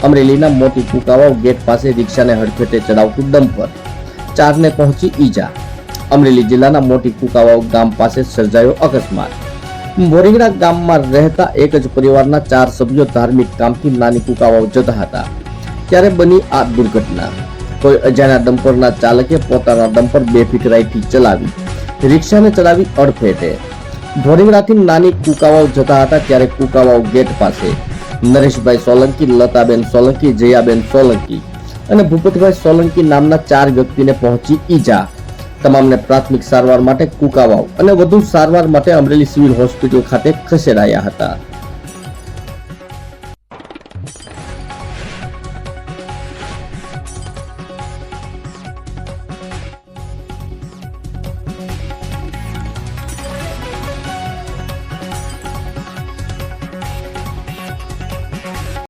અમરેલીના મોટી કુકાવાવ ગેટ પાસે રિક્ષાને હડફેટે ચડાવતું ડમ્પર, 4 ને પહોંચી ઈજા. અમરેલી જિલ્લાના મોટી કુકાવાવ ગામ પાસે સર્જાયો અકસ્માત. બોરીંગડા ગામમાં રહેતા એક જ પરિવારના 4 સભ્યો ધાર્મિક કામથી નાની કુકાવાવ જતા હતા ત્યારે બની આ દુર્ઘટના. કોઈ અજાણ્યા ડમ્પરના ચાલકે પોતાના ડમ્પર બેફિકરાઈથી ચલાવી રિક્ષાને ચડાવી અડફેટે. બોરીંગડાથી નાની કુકાવાવ જતા હતા ત્યારે કુકાવાવ ગેટ પાસે નરેશભાઈ સોલંકી, લતાબેન સોલંકી, જયાબેન સોલંકી અને ભૂપતભાઈ સોલંકી નામના 4 વ્યક્તિને પહોંચી ઈજા. તમામને પ્રાથમિક સારવાર માટે કુકાવાવ અને વધુ સારવાર માટે અમરેલી સિવિલ હોસ્પિટલ ખાતે ખસેડાયા હતા.